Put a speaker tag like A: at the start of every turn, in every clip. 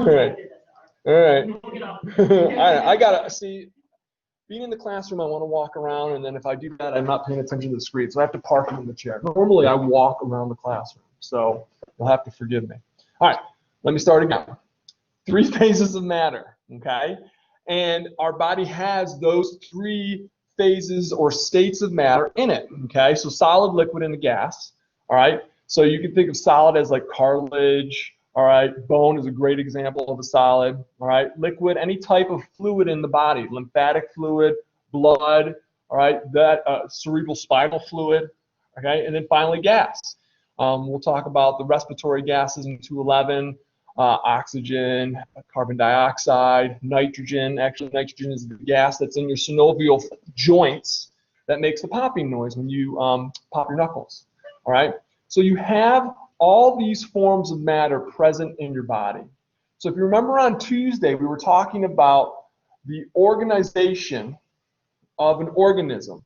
A: All right. All right. I gotta see. Being in the classroom, I want to walk around, and then if I do that, I'm not paying attention to the screen, so I have to park in the chair. Normally, I walk around the classroom, so you'll have to forgive me. All right, let me start again. 3 phases of matter, okay? And our body has those 3 phases or states of matter in it, okay? So solid, liquid, and a gas, all right? So you can think of solid as like cartilage, all right? Bone is a great example of a solid, all right? Liquid, any type of fluid in the body, lymphatic fluid, blood, all right? That cerebral spinal fluid, okay? And then finally gas. We'll talk about the respiratory gases in 211, oxygen, carbon dioxide, nitrogen. Actually, nitrogen is the gas that's in your synovial joints that makes the popping noise when you pop your knuckles, all right? So you have all these forms of matter present in your body. So if you remember on Tuesday, we were talking about the organization of an organism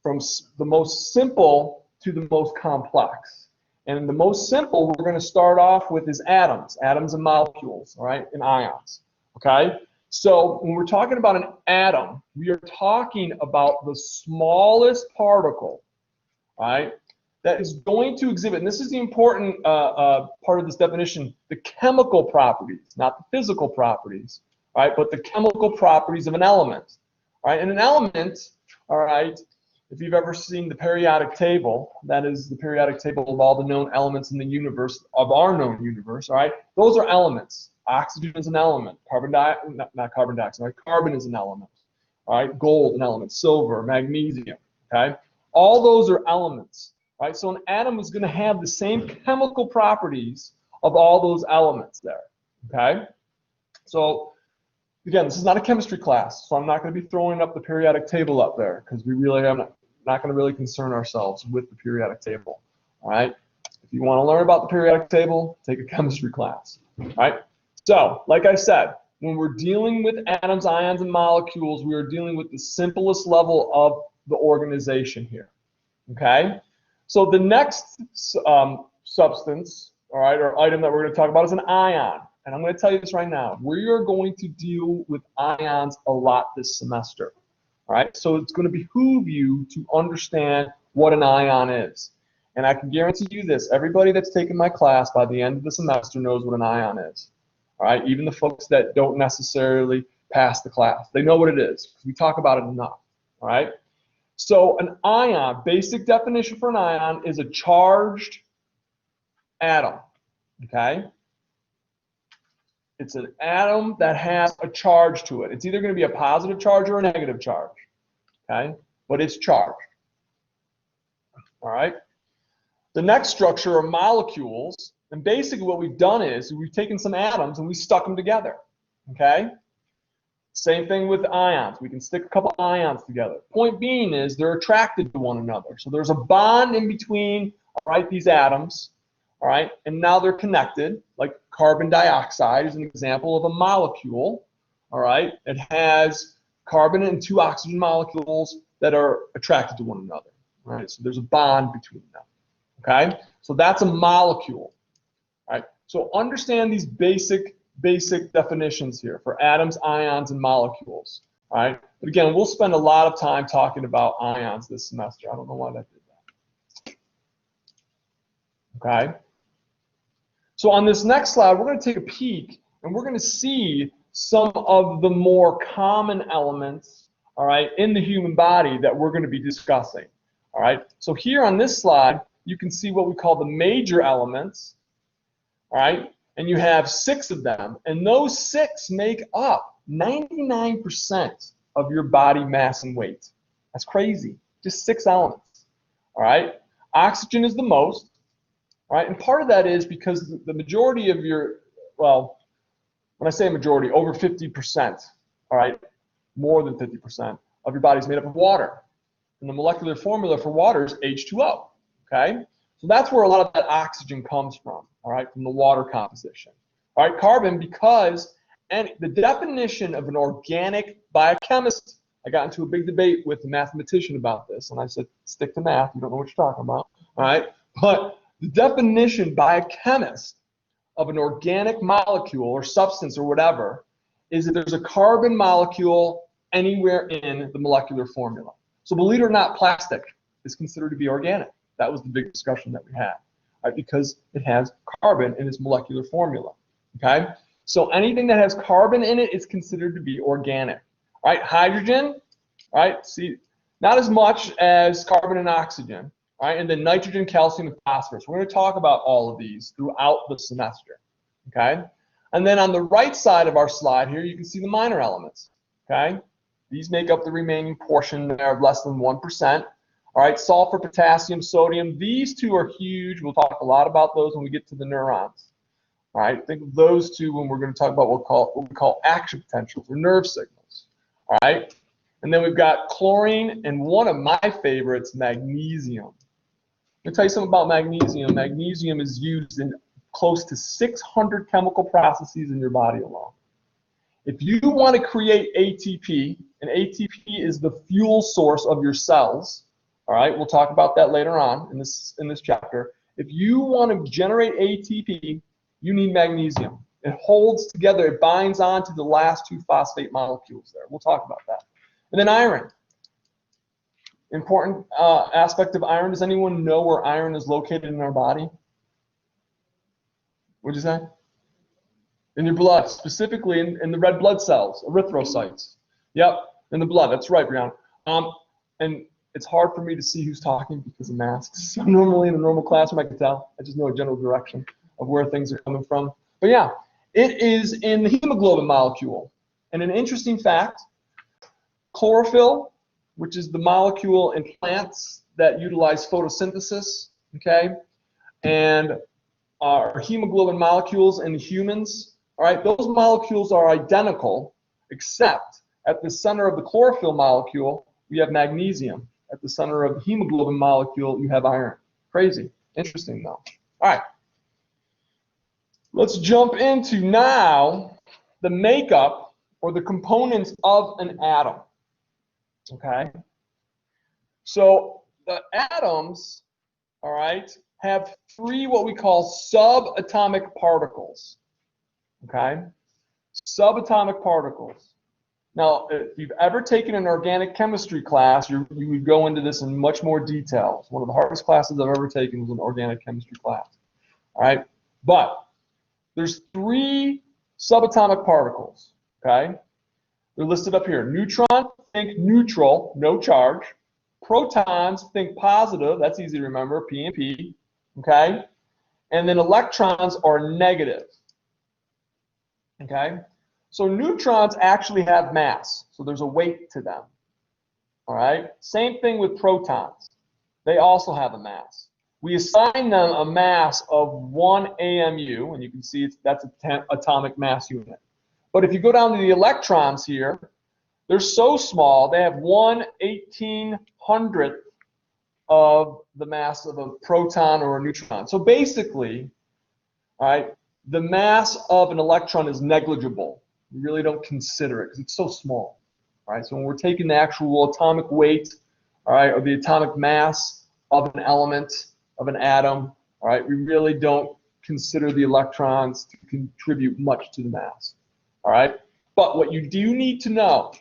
A: from the most simple to the most complex. And the most simple we're going to start off with is atoms and molecules, all right, and ions, okay? So when we're talking about an atom, we are talking about the smallest particle, all right, that is going to exhibit, and this is the important part of this definition, the chemical properties, not the physical properties, all right, but the chemical properties of an element, all right? And an element, all right, if you've ever seen the periodic table, that is the periodic table of all the known elements in the universe, of our known universe, all right? Those are elements. Oxygen is an element. Carbon dioxide, right? Carbon is an element, all right? Gold, an element. Silver, magnesium, okay? All those are elements, right? So an atom is going to have the same chemical properties of all those elements there, okay? So again, this is not a chemistry class, so I'm not going to be throwing up the periodic table up there because we really are not going to really concern ourselves with the periodic table, all right? If you want to learn about the periodic table, take a chemistry class, all right? So, like I said, when we're dealing with atoms, ions, and molecules, we are dealing with the simplest level of the organization here, okay? So the next substance, all right, or item that we're going to talk about is an ion. And I'm going to tell you this right now. We are going to deal with ions a lot this semester. All right? So it's going to behoove you to understand what an ion is. And I can guarantee you this. Everybody that's taken my class by the end of the semester knows what an ion is. All right? Even the folks that don't necessarily pass the class. They know what it is. We talk about it enough. All right? So an ion, basic definition for an ion is a charged atom. Okay? It's an atom that has a charge to it. It's either going to be a positive charge or a negative charge, okay? But it's charged, all right? The next structure are molecules, and basically what we've done is we've taken some atoms and we stuck them together, okay? Same thing with ions. We can stick a couple ions together. Point being is they're attracted to one another. So there's a bond in between, all right, these atoms, all right, and now they're connected. Like carbon dioxide is an example of a molecule, all right? It has carbon and 2 oxygen molecules that are attracted to one another, all right? So there's a bond between them, okay? So that's a molecule, all right? So understand these basic definitions here for atoms, ions, and molecules, all right? But again, we'll spend a lot of time talking about ions this semester. I don't know why that did that, okay? So on this next slide, we're going to take a peek, and we're going to see some of the more common elements, all right, in the human body that we're going to be discussing, all right? So here on this slide, you can see what we call the major elements, all right? And you have 6 of them, and those 6 make up 99% of your body mass and weight. That's crazy. Just 6 elements, all right? Oxygen is the most. All right, and part of that is because the majority of your, well, when I say majority, over 50%, all right, more than 50% of your body is made up of water. And the molecular formula for water is H2O, okay? So that's where a lot of that oxygen comes from, all right, from the water composition. All right, carbon, because the definition of an organic biochemist, I got into a big debate with a mathematician about this, and I said, stick to math, you don't know what you're talking about, all right? But the definition by a chemist of an organic molecule or substance or whatever is that there's a carbon molecule anywhere in the molecular formula. So believe it or not, plastic is considered to be organic. That was the big discussion that we had, right? Because it has carbon in its molecular formula, okay? So anything that has carbon in it is considered to be organic, right? Hydrogen, right? See, not as much as carbon and oxygen, right? And then nitrogen, calcium, and phosphorus. We're going to talk about all of these throughout the semester, okay? And then on the right side of our slide here, you can see the minor elements, okay? These make up the remaining portion there of less than 1%. All right, sulfur, potassium, sodium, these two are huge. We'll talk a lot about those when we get to the neurons. All right, think of those two when we're going to talk about what we call action potentials or nerve signals. All right, and then we've got chlorine and one of my favorites, magnesium. Let me tell you something about magnesium. Magnesium is used in close to 600 chemical processes in your body alone. If you want to create ATP, and ATP is the fuel source of your cells, all right, we'll talk about that later on in this chapter. If you want to generate ATP, you need magnesium. It holds together, it binds on to the last two phosphate molecules there. We'll talk about that. And then iron. Important aspect of iron. Does anyone know where iron is located in our body? What'd you say? In your blood, specifically in the red blood cells, erythrocytes. Yep, in the blood. That's right, Brianna. And it's hard for me to see who's talking because of masks. So normally in a normal classroom, I can tell. I just know a general direction of where things are coming from. But yeah, it is in the hemoglobin molecule. And an interesting fact, chlorophyll, which is the molecule in plants that utilize photosynthesis, okay, and our hemoglobin molecules in humans, all right, those molecules are identical, except at the center of the chlorophyll molecule, we have magnesium. At the center of the hemoglobin molecule, you have iron. Crazy. Interesting, though. All right. Let's jump into now the makeup or the components of an atom. Okay? So the atoms, all right, have three what we call subatomic particles. Okay? Subatomic particles. Now, if you've ever taken an organic chemistry class, you would go into this in much more detail. It's one of the hardest classes I've ever taken was an organic chemistry class. All right? But there's three subatomic particles, okay? They're listed up here. Neutron, think neutral, no charge. Protons, think positive, that's easy to remember, P and P, okay? And then electrons are negative, okay? So neutrons actually have mass, so there's a weight to them, all right? Same thing with protons. They also have a mass. We assign them a mass of 1 AMU, and you can see that's an atomic mass unit. But if you go down to the electrons here, they're so small, they have 1/1800th of the mass of a proton or a neutron. So basically, all right, the mass of an electron is negligible. We really don't consider it because it's so small. All right, so when we're taking the actual atomic weight, all right, or the atomic mass of an element, of an atom, all right, we really don't consider the electrons to contribute much to the mass. All right, but what you do need to know,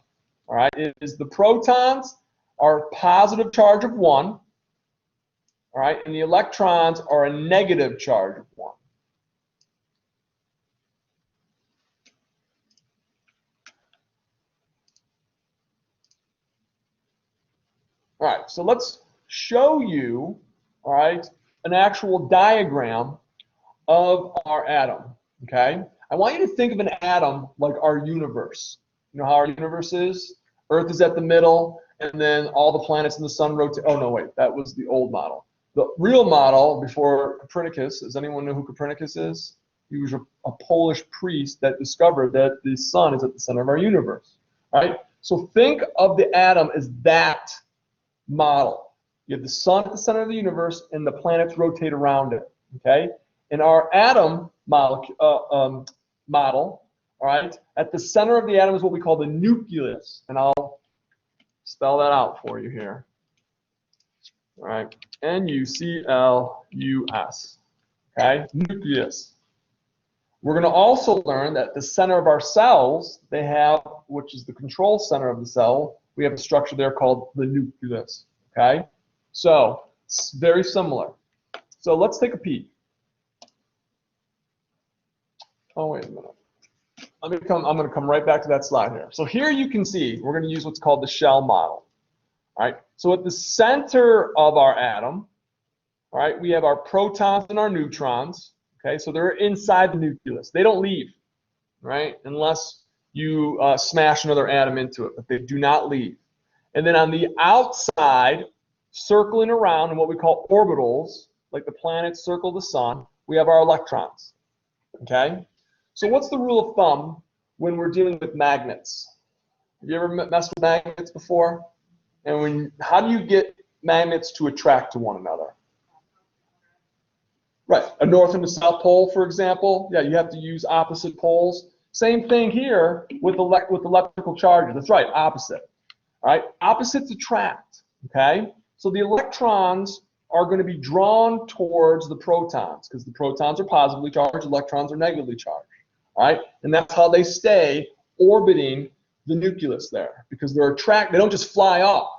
A: all right, is the protons are a positive charge of 1, all right, and the electrons are a negative charge of 1. All right, so let's show you, all right, an actual diagram of our atom, okay? I want you to think of an atom like our universe. You know how our universe is? Earth is at the middle, and then all the planets in the sun rotate. Oh, no, wait, that was the old model. The real model before Copernicus, does anyone know who Copernicus is? He was a Polish priest that discovered that the sun is at the center of our universe, right? So think of the atom as that model. You have the sun at the center of the universe, and the planets rotate around it, okay? In our atom model, all right, at the center of the atom is what we call the nucleus, and I'll spell that out for you here. All right, Nucleus, okay, nucleus. We're going to also learn that the center of our cells, they have, which is the control center of the cell, we have a structure there called the nucleus, okay? So, it's very similar. So let's take a peek. Oh, wait a minute. I'm going to come right back to that slide here. So here you can see, we're going to use what's called the shell model. All right, so at the center of our atom, all right, we have our protons and our neutrons. Okay, so they're inside the nucleus. They don't leave, right, unless you smash another atom into it, but they do not leave. And then on the outside, circling around in what we call orbitals, like the planets circle the sun, we have our electrons. Okay, so what's the rule of thumb when we're dealing with magnets? Have you ever messed with magnets before? And how do you get magnets to attract to one another? Right, a north and a south pole, for example. Yeah, you have to use opposite poles. Same thing here with electrical charges. That's right, opposite. All right, opposites attract. Okay, so the electrons are going to be drawn towards the protons because the protons are positively charged, electrons are negatively charged. All right, and that's how they stay orbiting the nucleus there, because they're attracted. They don't just fly off.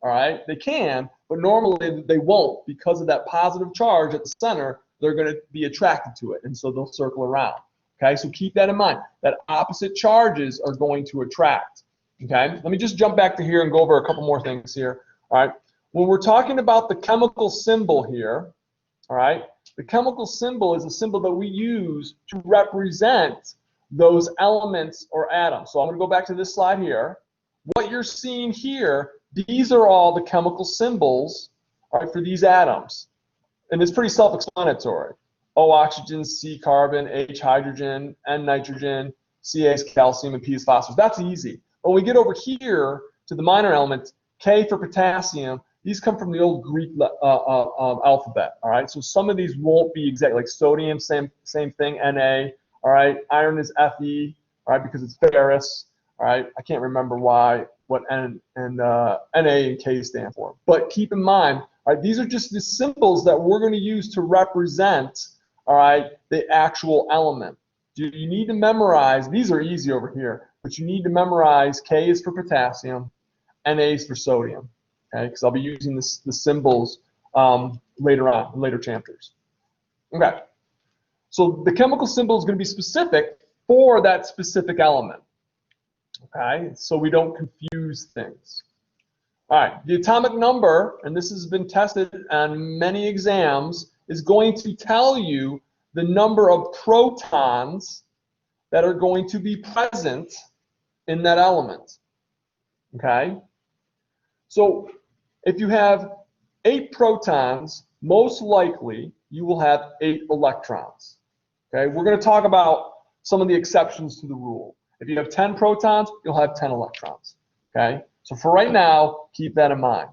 A: All right, they can, but normally they won't because of that positive charge at the center. They're going to be attracted to it, and so they'll circle around. Okay, so keep that in mind. That opposite charges are going to attract. Okay, let me just jump back to here and go over a couple more things here. All right, when we're talking about the chemical symbol here, all right, the chemical symbol is a symbol that we use to represent those elements or atoms. So I'm going to go back to this slide here. What you're seeing here, these are all the chemical symbols, all right, for these atoms. And it's pretty self-explanatory. O oxygen, C carbon, H hydrogen, N nitrogen, Ca is calcium, and P is phosphorus. That's easy. When we get over here to the minor elements, K for potassium, these come from the old Greek alphabet. All right, so some of these won't be exact, like sodium, same thing, Na. All right, iron is Fe, all right, because it's ferrous. All right, I can't remember what N and Na and K stand for. But keep in mind, all right, these are just the symbols that we're going to use to represent, all right, the actual element. You need to memorize. These are easy over here, but you need to memorize. K is for potassium, Na is for sodium. Okay, because I'll be using the symbols later on, in later chapters. Okay, so the chemical symbol is going to be specific for that specific element. Okay, so we don't confuse things. All right, the atomic number, and this has been tested on many exams, is going to tell you the number of protons that are going to be present in that element. Okay, so if you have 8 protons, most likely you will have 8 electrons. Okay, we're going to talk about some of the exceptions to the rule. If you have 10 protons, you'll have 10 electrons. Okay, so for right now, keep that in mind.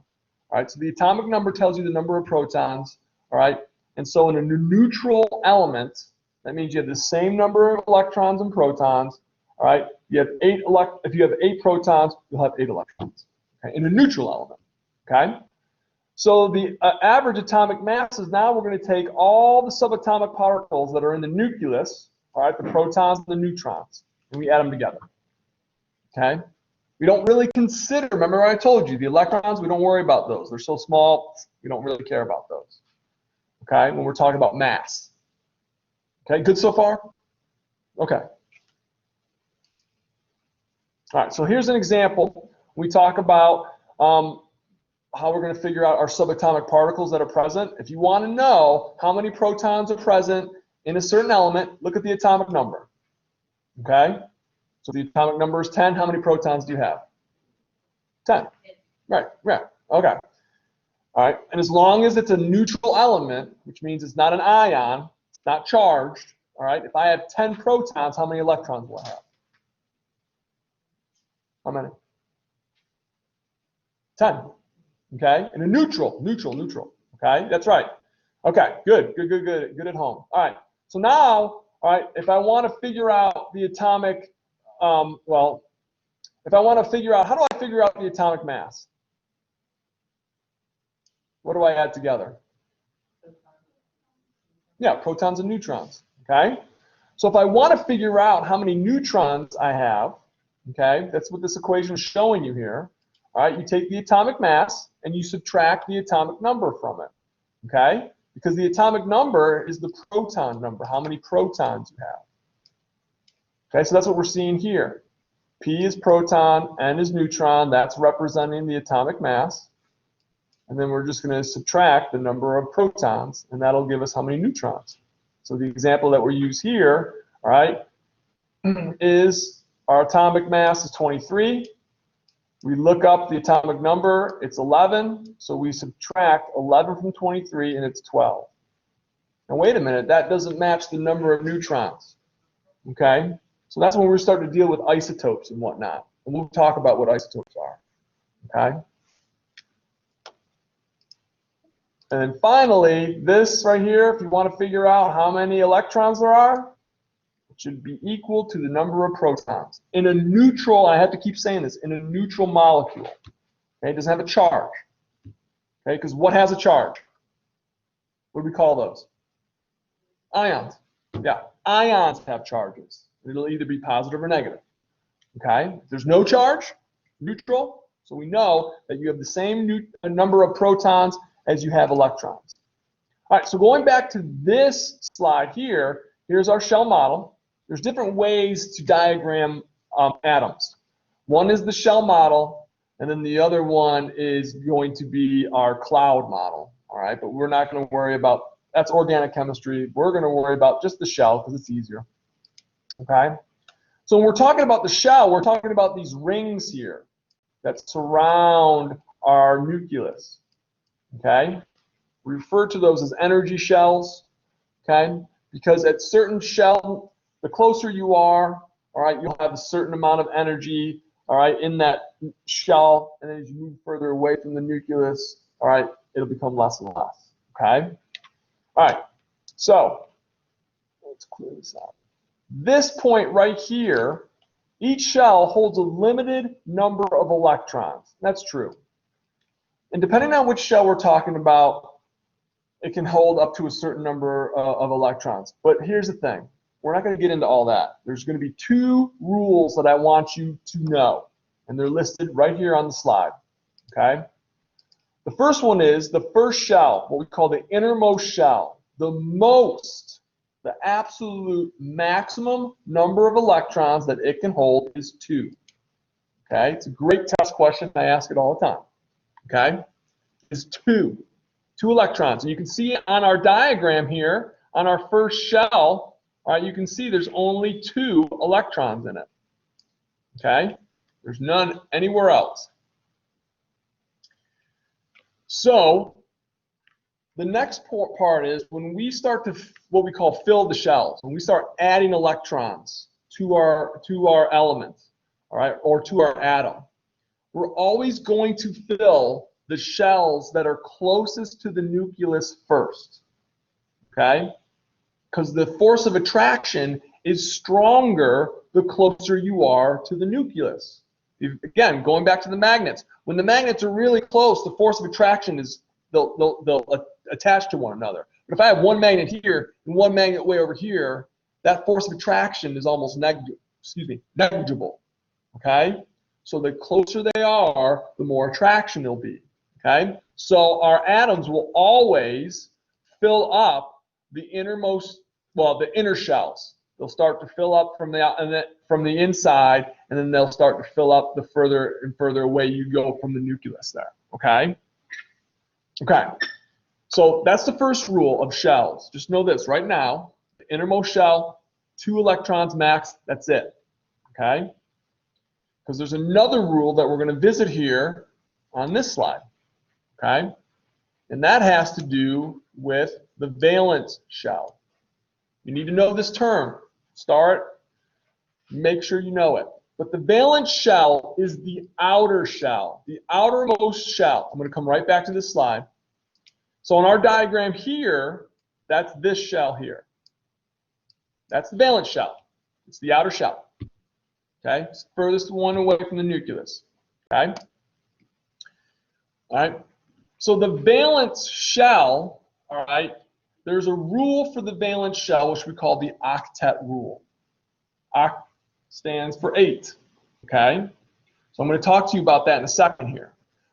A: All right, so the atomic number tells you the number of protons. All right, and so in a neutral element, that means you have the same number of electrons and protons. All right, you have if you have 8 protons, you'll have 8 electrons. Okay, in a neutral element. Okay, so the average atomic mass is, now we're going to take all the subatomic particles that are in the nucleus, all right, the protons and the neutrons, and we add them together. Okay, we don't really consider, remember what I told you, the electrons, we don't worry about those. They're so small, we don't really care about those. Okay, when we're talking about mass. Okay, good so far? Okay. All right, so here's an example. We talk about how we're going to figure out our subatomic particles that are present. If you want to know how many protons are present in a certain element, look at the atomic number. Okay? So the atomic number is 10. How many protons do you have? 10. Right, right. Okay. All right. And as long as it's a neutral element, which means it's not an ion, it's not charged, all right, if I have 10 protons, how many electrons will I have? How many? 10. Okay, and a neutral. Okay, that's right. Okay, good at home. All right, so now, all right, if I want to figure out the atomic, if I want to figure out, how do I figure out the atomic mass? What do I add together? Yeah, protons and neutrons. Okay, So if I want to figure out how many neutrons I have, okay, that's what this equation is showing you here. All right, you take the atomic mass and you subtract the atomic number from it, okay? Because the atomic number is the proton number, how many protons you have. Okay, so that's what we're seeing here. P is proton, N is neutron. That's representing the atomic mass. And then we're just going to subtract the number of protons, and that'll give us how many neutrons. So the example that we use here, all right, is our atomic mass is 23. We look up the atomic number, it's 11. So we subtract 11 from 23, and it's 12. Now wait a minute, that doesn't match the number of neutrons. Okay? So that's when we're starting to deal with isotopes and whatnot. And we'll talk about what isotopes are. Okay? And then finally, this right here, if you want to figure out how many electrons there are, it should be equal to the number of protons. In a neutral, I have to keep saying this, in a neutral molecule. Okay? It doesn't have a charge. Okay? Because what has a charge? What do we call those? Ions. Yeah, ions have charges. It'll either be positive or negative. Okay? If there's no charge, neutral, so we know that you have the same number of protons as you have electrons. All right, so going back to this slide here, here's our shell model. There's different ways to diagram atoms. One is the shell model, and then the other one is going to be our cloud model. All right, but we're not going to worry about, that's organic chemistry. We're going to worry about just the shell because it's easier. Okay? So when we're talking about the shell, we're talking about these rings here that surround our nucleus. Okay? We refer to those as energy shells. Okay? Because at certain shell, the closer you are, all right, you'll have a certain amount of energy, all right, in that shell, and as you move further away from the nucleus, all right, it'll become less and less. Okay? All right. So let's clear this out. This point right here, each shell holds a limited number of electrons. That's true. And depending on which shell we're talking about, it can hold up to a certain number of electrons. But here's the thing. We're not going to get into all that. There's going to be two rules that I want you to know. And they're listed right here on the slide. Okay? The first one is the first shell, what we call the innermost shell. The absolute maximum number of electrons that it can hold is 2. Okay? It's a great test question. I ask it all the time. Okay? It's 2. 2 electrons. And you can see on our diagram here, on our first shell, all right, you can see there's only 2 electrons in it. Okay? There's none anywhere else. So the next part is when we start to what we call fill the shells, when we start adding electrons to our elements, all right, or to our atom, we're always going to fill the shells that are closest to the nucleus first. Okay? Because the force of attraction is stronger the closer you are to the nucleus. Again, going back to the magnets, when the magnets are really close, the force of attraction is they'll attach to one another. But if I have one magnet here and one magnet way over here, that force of attraction is almost negligible. Okay? So the closer they are, the more attraction there'll be. Okay? So our atoms will always fill up the innermost, well, the inner shells. They'll start to fill up from the inside, and then they'll start to fill up the further and further away you go from the nucleus there. Okay? Okay. So that's the first rule of shells. Just know this right now. The innermost shell, 2 electrons max, that's it. Okay? Because there's another rule that we're going to visit here on this slide. Okay? And that has to do with the valence shell. You need to know this term. Make sure you know it. But the valence shell is the outer shell, the outermost shell. I'm going to come right back to this slide. So on our diagram here, that's this shell here. That's the valence shell. It's the outer shell. Okay? It's the furthest one away from the nucleus. Okay? All right? So the valence shell, all right, there's a rule for the valence shell, which we call the octet rule. Oct stands for 8, okay? So I'm going to talk to you about that in a second here,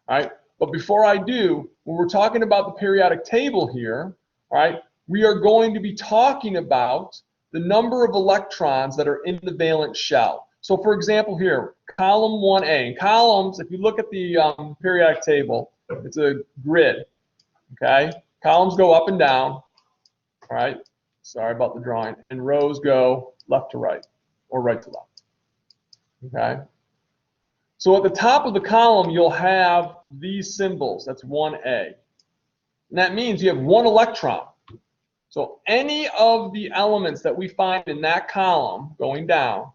A: all right? But before I do, when we're talking about the periodic table here, all right, we are going to be talking about the number of electrons that are in the valence shell. So for example here, column 1A. In columns, if you look at the periodic table, it's a grid, okay? Columns go up and down, all right? Sorry about the drawing. And rows go left to right, or right to left, okay? So at the top of the column, you'll have these symbols. That's 1A. And that means you have 1 electron. So any of the elements that we find in that column going down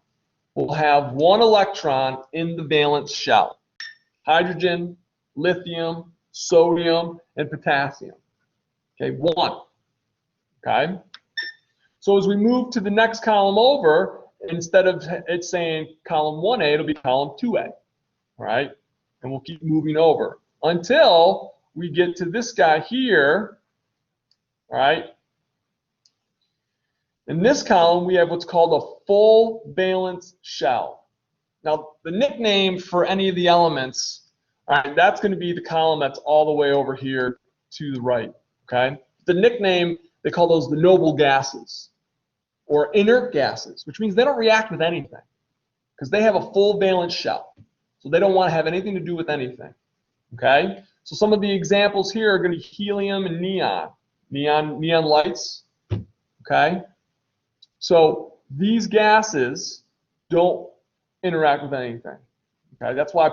A: will have 1 electron in the valence shell. Hydrogen, lithium, sodium, and potassium. Okay, 1. Okay? So as we move to the next column over, instead of it saying column 1A, it'll be column 2A. Right? And we'll keep moving over until we get to this guy here, right? In this column, we have what's called a full valence shell. Now, the nickname for any of the elements, all right, that's going to be the column that's all the way over here to the right, okay? The nickname, they call those the noble gases or inert gases, which means they don't react with anything because they have a full valence shell. So they don't want to have anything to do with anything, okay? So some of the examples here are going to be helium and neon. Neon lights, okay? So these gases don't interact with anything, okay? That's why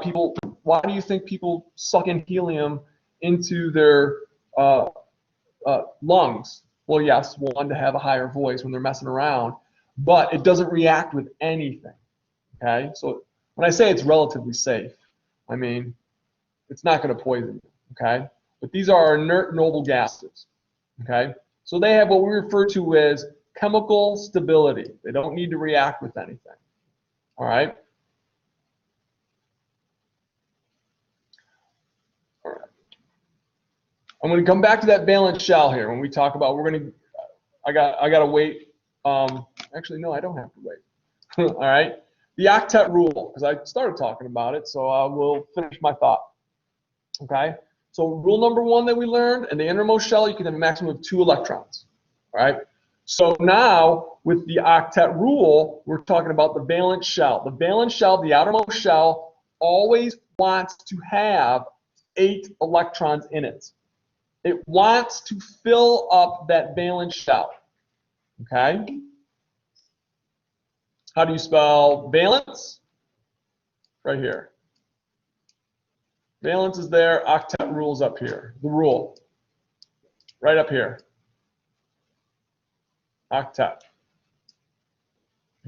A: why do you think people suck in helium into their lungs? Well, yes, one, to have a higher voice when they're messing around, but it doesn't react with anything, okay? So when I say it's relatively safe, I mean, it's not going to poison you, okay? But these are our inert noble gases, okay? So they have what we refer to as chemical stability. They don't need to react with anything, all right? All right. I'm going to come back to that valence shell here when we talk about, I got to wait. Actually, no, I don't have to wait, all right? The octet rule, because I started talking about it, so I will finish my thought. Okay? So rule number 1 that we learned, in the innermost shell, you can have a maximum of 2 electrons. All right? So now, with the octet rule, we're talking about the valence shell. The valence shell, the outermost shell, always wants to have 8 electrons in it. It wants to fill up that valence shell. Okay? How do you spell valence? Right here. Valence is there, octet rule's up here. The rule. Right up here. Octet.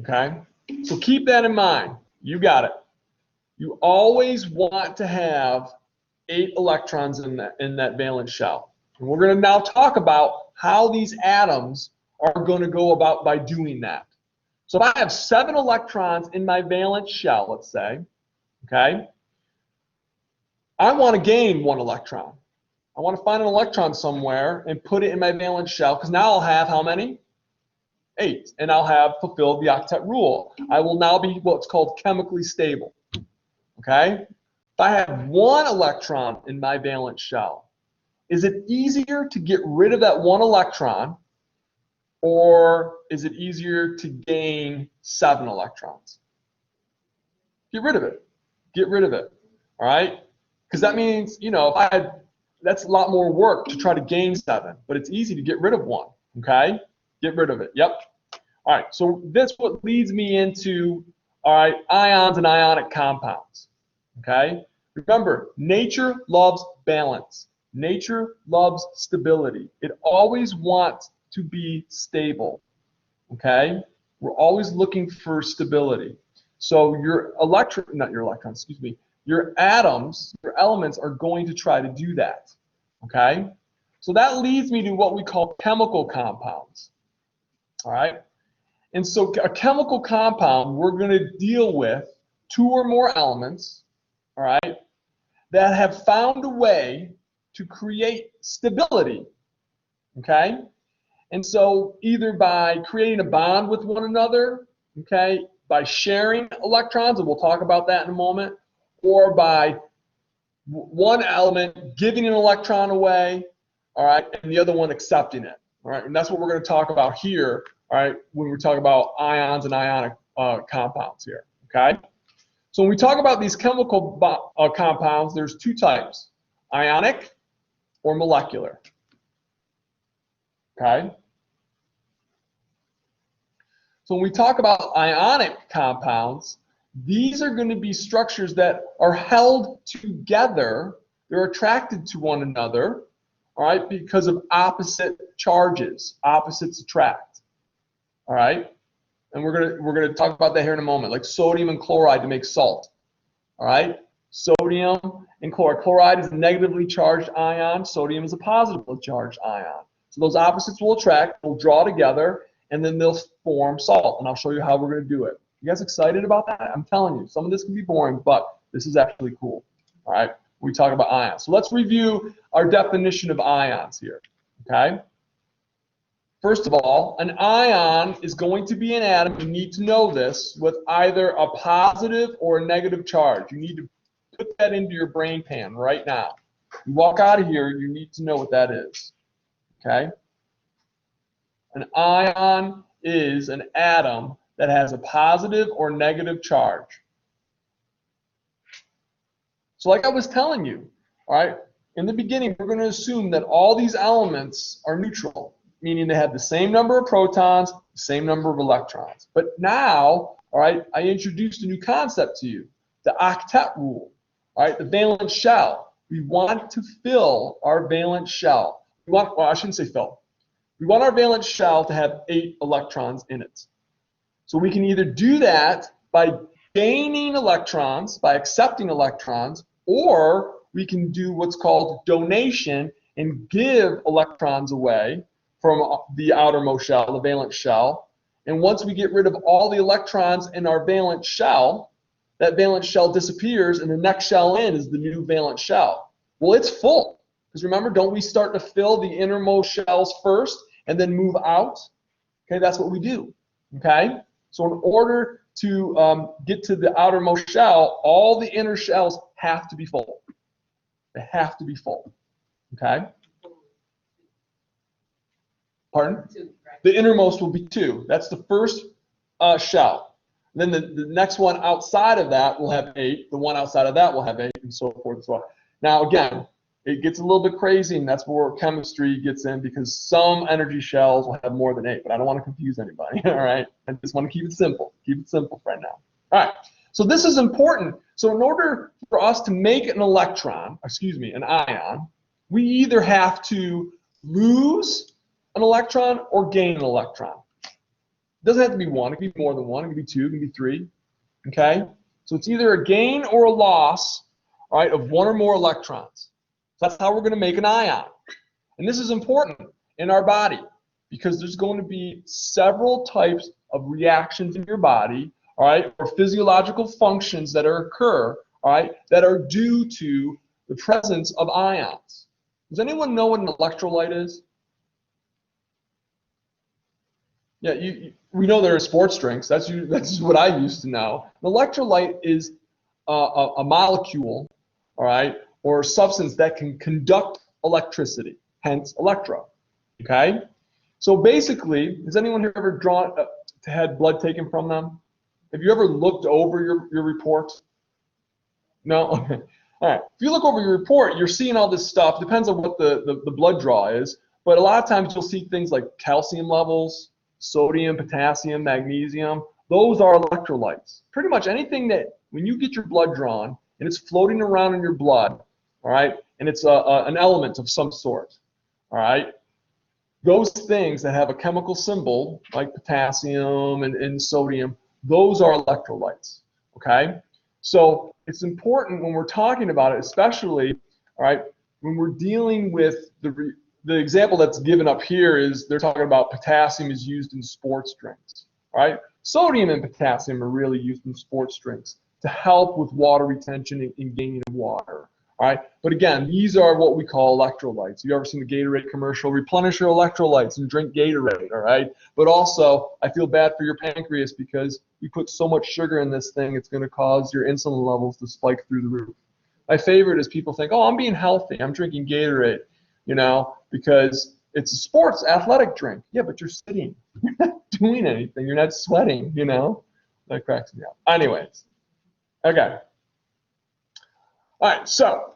A: Okay? So keep that in mind. You got it. You always want to have 8 electrons in that valence shell. And we're going to now talk about how these atoms are going to go about by doing that. So if I have 7 electrons in my valence shell, let's say, okay, I want to gain 1 electron. I want to find an electron somewhere and put it in my valence shell, because now I'll have how many? 8. And I'll have fulfilled the octet rule. I will now be what's called chemically stable. Okay? If I have 1 electron in my valence shell, is it easier to get rid of that 1 electron, or is it easier to gain 7 electrons? Get rid of it. Get rid of it. All right? Because that means, you know, that's a lot more work to try to gain 7, but it's easy to get rid of 1. Okay? Get rid of it. Yep. All right. So that's what leads me into, all right, ions and ionic compounds. Okay? Remember, nature loves balance. Nature loves stability. It always wants to be stable. Okay? We're always looking for stability. So your your atoms, your elements are going to try to do that. Okay? So that leads me to what we call chemical compounds. All right? And so a chemical compound, we're going to deal with 2 or more elements, all right, that have found a way to create stability. Okay? And so either by creating a bond with one another, okay, by sharing electrons, and we'll talk about that in a moment, or by one element giving an electron away, all right, and the other one accepting it, all right, and that's what we're going to talk about here, all right, when we're talking about ions and ionic compounds here, okay? So when we talk about these chemical compounds, there's two types, ionic or molecular, okay? So when we talk about ionic compounds, these are going to be structures that are held together. They're attracted to one another, all right, because of opposite charges. Opposites attract, all right? And we're gonna talk about that here in a moment, like sodium and chloride to make salt, all right? Sodium and chloride. Chloride is a negatively charged ion. Sodium is a positively charged ion. So those opposites will attract, they'll draw together, and then they'll form salt. And I'll show you how we're going to do it. You guys excited about that? I'm telling you, some of this can be boring, but this is actually cool. All right, we talk about ions. So let's review our definition of ions here. Okay. First of all, an ion is going to be an atom, you need to know this, with either a positive or a negative charge. You need to put that into your brain pan right now. You walk out of here, you need to know what that is. Okay? An ion is an atom that has a positive or negative charge. So like I was telling you, all right, in the beginning, we're going to assume that all these elements are neutral, meaning they have the same number of protons, the same number of electrons. But now, all right, I introduced a new concept to you, the octet rule, all right, the valence shell. We want to fill our valence shell. Well, I shouldn't say fill. We want our valence shell to have 8 electrons in it. So we can either do that by gaining electrons, by accepting electrons, or we can do what's called donation and give electrons away from the outermost shell, the valence shell. And once we get rid of all the electrons in our valence shell, that valence shell disappears and the next shell in is the new valence shell. Well, it's full. Because remember, don't we start to fill the innermost shells first and then move out? Okay, that's what we do. Okay? So in order to get to the outermost shell, all the inner shells have to be full. They have to be full. Okay? Pardon?
B: 2, right?
A: The innermost will be 2. That's the first shell. Then the next one outside of that will have 8. The one outside of that will have 8, and so forth as well. Now, again, it gets a little bit crazy, and that's where chemistry gets in, because some energy shells will have more than 8, but I don't want to confuse anybody, all right? I just want to keep it simple. Keep it simple right now. All right, so this is important. So in order for us to make an electron, excuse me, an ion, we either have to lose an electron or gain an electron. It doesn't have to be 1. It can be more than 1. It can be 2. It can be 3. Okay? So it's either a gain or a loss, all right, of 1 or more electrons. So that's how we're going to make an ion. And this is important in our body because there's going to be several types of reactions in your body, all right, or physiological functions that occur, all right, that are due to the presence of ions. Does anyone know what an electrolyte is? Yeah, we know there are sports drinks. That's what I used to know. An electrolyte is a molecule, all right, or a substance that can conduct electricity, hence electro. Okay? So basically, has anyone here ever had blood taken from them? Have you ever looked over your report? No? Okay. All right. If you look over your report, you're seeing all this stuff. Depends on what the blood draw is. But a lot of times you'll see things like calcium levels, sodium, potassium, magnesium. Those are electrolytes. Pretty much anything that, when you get your blood drawn and it's floating around in your blood, all right, and it's an element of some sort, all right, those things that have a chemical symbol like potassium and sodium, those are electrolytes, okay? So it's important when we're talking about it, especially, all right, when we're dealing with the example that's given up here is they're talking about potassium is used in sports drinks, all right? Sodium and potassium are really used in sports drinks to help with water retention and gaining of water, All right, but again, these are what we call electrolytes. You ever seen the Gatorade commercial? Replenish your electrolytes and drink Gatorade, all right? But also, I feel bad for your pancreas because you put so much sugar in this thing, it's going to cause your insulin levels to spike through the roof. My favorite is people think, oh, I'm being healthy, I'm drinking Gatorade, you know, because it's a sports athletic drink. Yeah, but you're sitting, you're not doing anything, you're not sweating, you know? That cracks me up. Anyways, okay. All right, so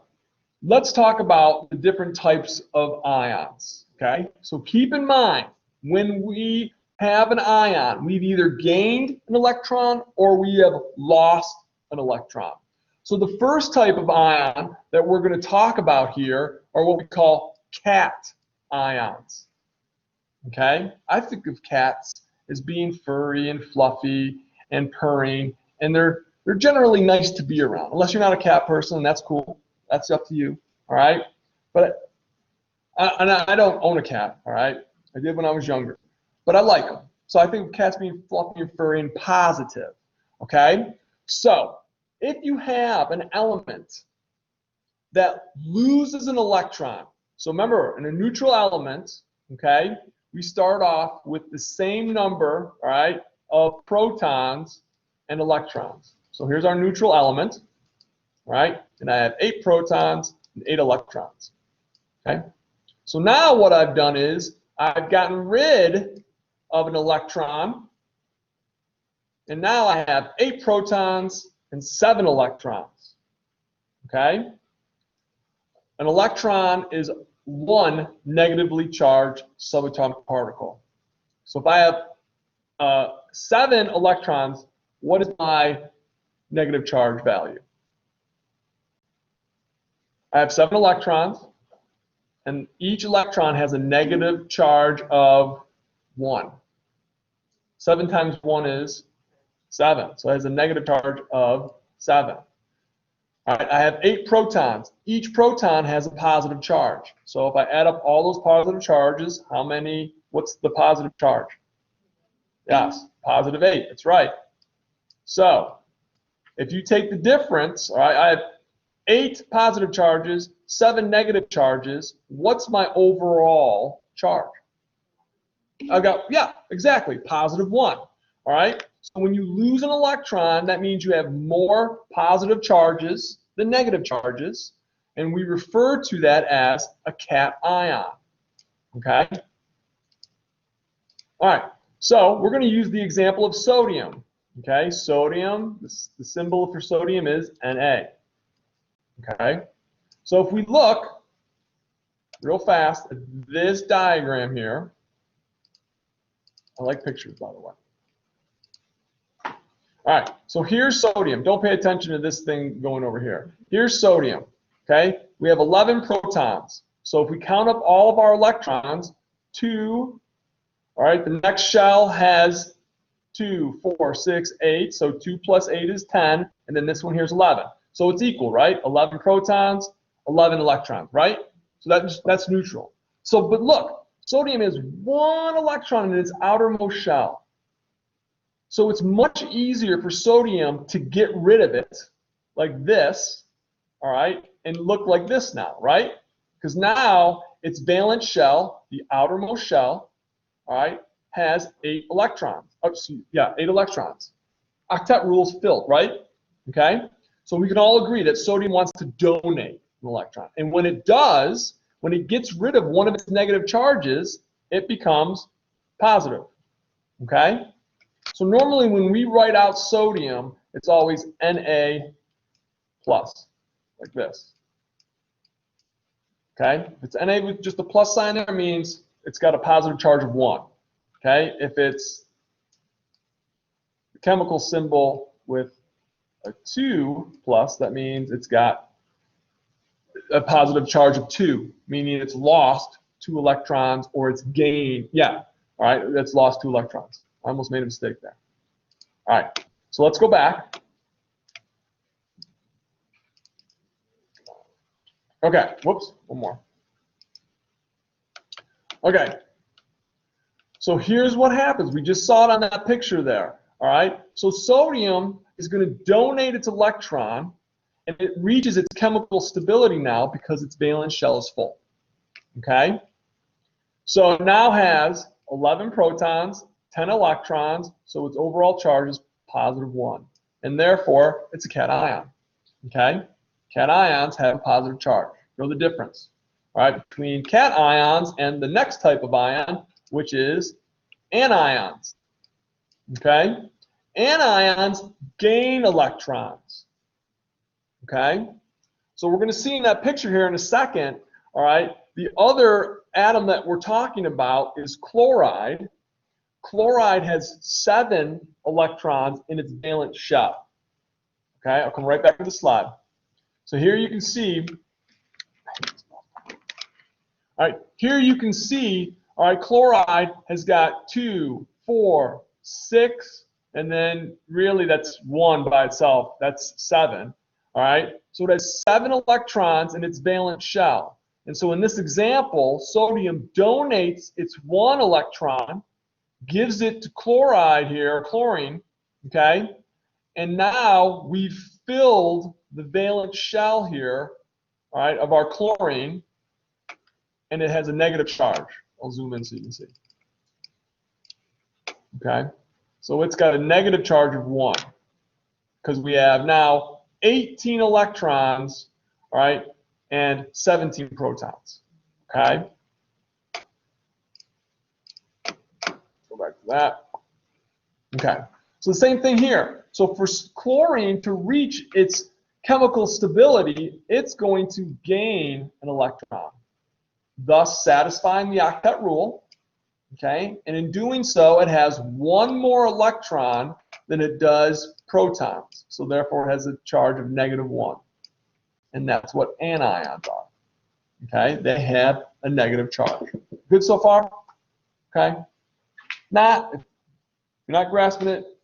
A: let's talk about the different types of ions, okay? So keep in mind, when we have an ion, we've either gained an electron or we have lost an electron. So the first type of ion that we're going to talk about here are what we call cat ions, okay? I think of cats as being furry and fluffy and purring, and they're generally nice to be around. Unless you're not a cat person, that's cool. That's up to you, all right? But I don't own a cat, all right? I did when I was younger, but I like them. So I think of cats being fluffy and furry and positive, okay? So if you have an element that loses an electron, so remember, in a neutral element, okay, we start off with the same number, all right, of protons and electrons. So here's our neutral element, right? And I have 8 protons and 8 electrons, okay? So now what I've done is I've gotten rid of an electron, and now I have 8 protons and 7 electrons, okay? An electron is one negatively charged subatomic particle. So if I have 7 electrons, what is my negative charge value? I have 7 electrons, and each electron has a negative charge of 1. 7 times 1 is 7, so it has a negative charge of 7. All right, I have 8 protons. Each proton has a positive charge. So if I add up all those positive charges, what's the positive charge? Yes, positive 8, that's right. So if you take the difference, all right, I have 8 positive charges, 7 negative charges. What's my overall charge? I got, yeah, exactly, positive 1. All right, so when you lose an electron, that means you have more positive charges than negative charges, and we refer to that as a cat ion. Okay? All right, so we're going to use the example of sodium. Okay, sodium, the symbol for sodium is Na. Okay, so if we look real fast at this diagram here, I like pictures, by the way. All right, so here's sodium. Don't pay attention to this thing going over here. Here's sodium, okay? We have 11 protons. So if we count up all of our electrons, 2, all right, the next shell has 2, 4, 6, 8. So 2 plus 8 is 10, and then this one here is 11. So it's equal, right? 11 protons, 11 electrons, right? So that's neutral. So, but look, sodium has 1 electron in its outermost shell. So it's much easier for sodium to get rid of it like this, all right, and look like this now, right? Because now its valence shell, the outermost shell, all right, has 8 electrons. Oh, excuse, yeah, 8 electrons. Octet rule's filled, right? Okay? So we can all agree that sodium wants to donate an electron. And when it does, when it gets rid of one of its negative charges, it becomes positive. Okay? So normally when we write out sodium, it's always Na plus, like this. Okay? If it's Na with just a plus sign there, it means it's got a positive charge of 1. Okay? If it's the chemical symbol with a 2 plus, that means it's got a positive charge of 2, meaning it's lost 2 electrons or it's gained. Yeah, all right, it's lost 2 electrons. I almost made a mistake there. All right, so let's go back. Okay, whoops, one more. Okay, so here's what happens. We just saw it on that picture there. All right, so sodium is going to donate its electron, and it reaches its chemical stability now because its valence shell is full. Okay? So it now has 11 protons, 10 electrons, so its overall charge is +1. And therefore, it's a cation. Okay? Cations have a positive charge. Know the difference, all right, between cations and the next type of ion, which is anions. Okay? Anions gain electrons. Okay? So we're going to see in that picture here in a second, all right, the other atom that we're talking about is chloride. Chloride has 7 electrons in its valence shell. Okay, I'll come right back to the slide. So here you can see, all right, here you can see, all right, chloride has got 2, 4, 6, and then really that's 1 by itself. That's 7. All right, so it has 7 electrons in its valence shell. And so in this example, sodium donates its 1 electron, gives it to chloride here, chlorine, okay? And now we've filled the valence shell here, all right, of our chlorine, and it has a negative charge. I'll zoom in so you can see. Okay? So it's got a negative charge of 1 because we have now 18 electrons, all right, and 17 protons. Okay? Go back to that. Okay. So the same thing here. So for chlorine to reach its chemical stability, it's going to gain an electron, thus satisfying the octet rule. Okay? And in doing so, it has 1 more electron than it does protons. So therefore, it has a charge of -1. And that's what anions are. Okay? They have a negative charge. Good so far? Okay? Not, if you're not grasping it,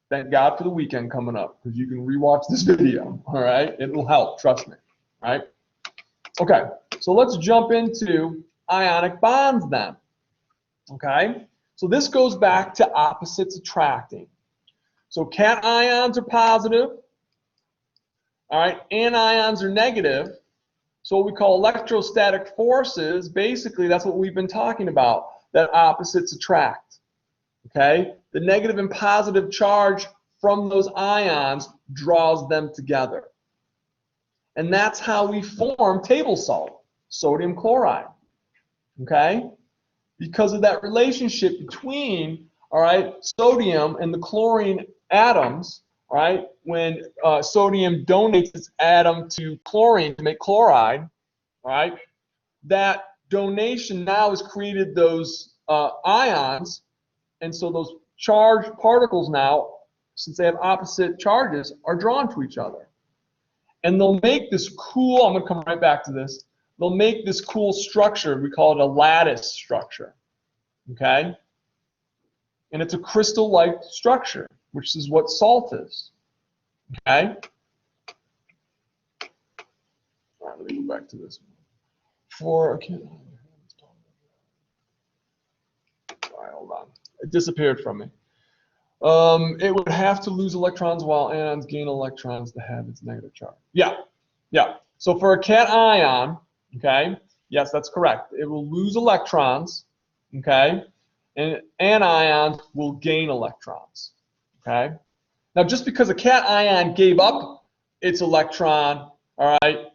A: thank God for the weekend coming up, because you can rewatch this video. All right? It will help, trust me. All right? Okay, so let's jump into ionic bonds then. Okay? So this goes back to opposites attracting. So cations are positive. All right, anions are negative. So what we call electrostatic forces, basically that's what we've been talking about, that opposites attract. Okay? The negative and positive charge from those ions draws them together. And that's how we form table salt, sodium chloride. Okay? Because of that relationship between, all right, sodium and the chlorine atoms, all right, when sodium donates its atom to chlorine to make chloride, all right, that donation now has created those ions, and so those charged particles now, since they have opposite charges, are drawn to each other. And they'll make this cool, I'm going to come right back to this, they'll make this cool structure, we call it a lattice structure, okay? And it's a crystal-like structure, which is what salt is, okay? All right, let me go back to this one. Okay. All right, hold on. It disappeared from me. It would have to lose electrons while anions gain electrons to have its negative charge. Yeah. So for a cation, okay, yes, that's correct. It will lose electrons, okay, and anions will gain electrons, okay. Now, just because a cation gave up its electron, all right,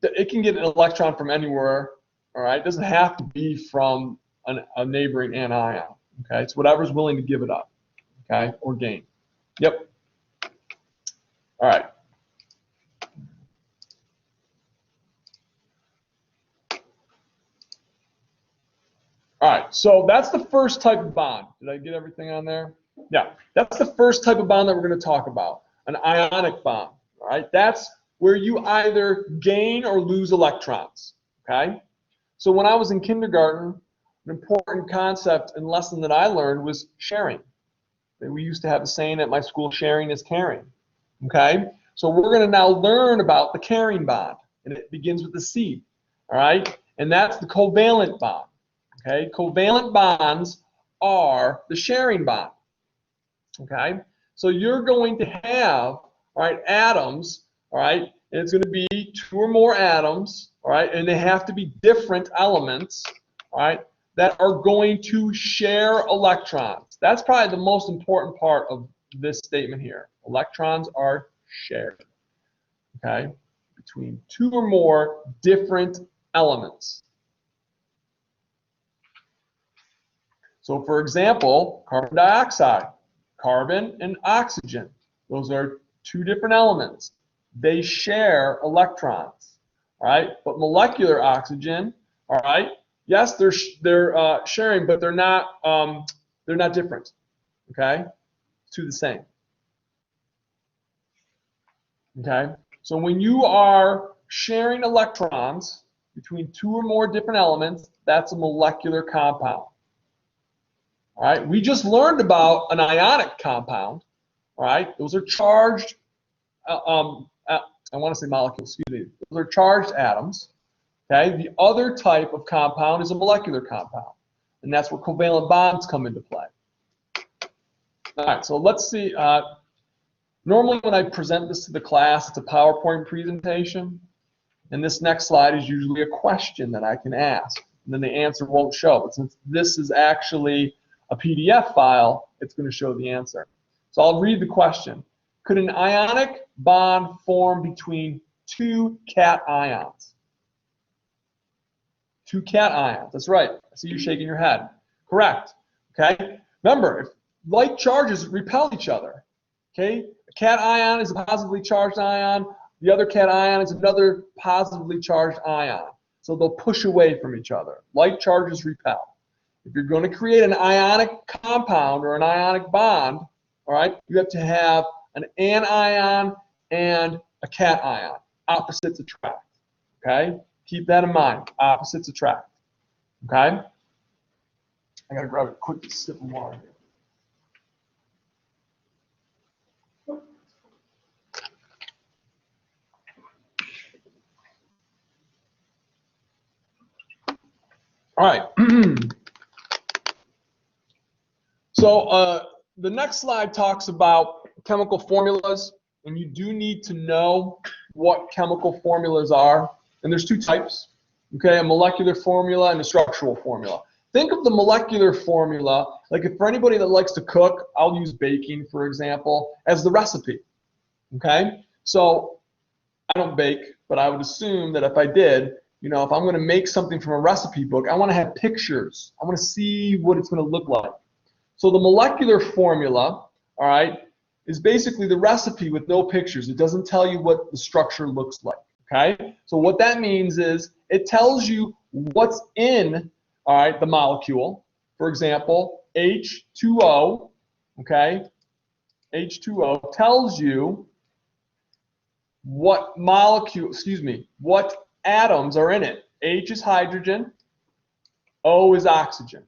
A: it can get an electron from anywhere, all right. It doesn't have to be from a neighboring anion, okay. It's whatever's willing to give it up. Okay, or gain. Yep. All right. All right, so that's the first type of bond. Did I get everything on there? Yeah, that's the first type of bond that we're going to talk about, an ionic bond. All right, that's where you either gain or lose electrons. Okay, so when I was in kindergarten, an important concept and lesson that I learned was sharing. We used to have a saying at my school, sharing is caring. Okay? So we're going to now learn about the carrying bond. And it begins with the C. All right? And that's the covalent bond. Okay? Covalent bonds are the sharing bond. Okay? So you're going to have, all right, atoms, all right? And it's going to be 2 or more atoms, all right? And they have to be different elements, all right, that are going to share electrons. That's probably the most important part of this statement here. Electrons are shared, okay, between 2 or more different elements. So, for example, carbon dioxide, carbon and oxygen. Those are 2 different elements. They share electrons, all right? But molecular oxygen, all right? Yes, they're sharing, but they're not different, okay? 2 the same. Okay? So when you are sharing electrons between 2 or more different elements, that's a molecular compound. All right? We just learned about an ionic compound. All right? Those are charged, I want to say molecules, excuse me. Those are charged atoms. Okay? The other type of compound is a molecular compound. And that's where covalent bonds come into play. All right, so let's see. Normally when I present this to the class, it's a PowerPoint presentation. And this next slide is usually a question that I can ask. And then the answer won't show. But since this is actually a PDF file, it's going to show the answer. So I'll read the question. Could an ionic bond form between 2 cations? 2 cations. That's right. I see you shaking your head. Correct. Okay. Remember, if like charges repel each other. Okay. A cation is a positively charged ion. The other cation is another positively charged ion. So they'll push away from each other. Like charges repel. If you're going to create an ionic compound or an ionic bond, all right, you have to have an anion and a cation. Opposites attract. Okay? Keep that in mind. Opposites attract. Okay? I got to grab a quick sip of water here. All right. So the next slide talks about chemical formulas, and you do need to know what chemical formulas are. And there's 2 types, okay, a molecular formula and a structural formula. Think of the molecular formula, like if for anybody that likes to cook, I'll use baking, for example, as the recipe, okay? So I don't bake, but I would assume that if I did, you know, if I'm going to make something from a recipe book, I want to have pictures. I want to see what it's going to look like. So the molecular formula, all right, is basically the recipe with no pictures. It doesn't tell you what the structure looks like, okay? So what that means is it tells you what's in, all right, the molecule. For example, H2O, okay? H2O tells you what molecule, what atoms are in it. H is hydrogen, O is oxygen.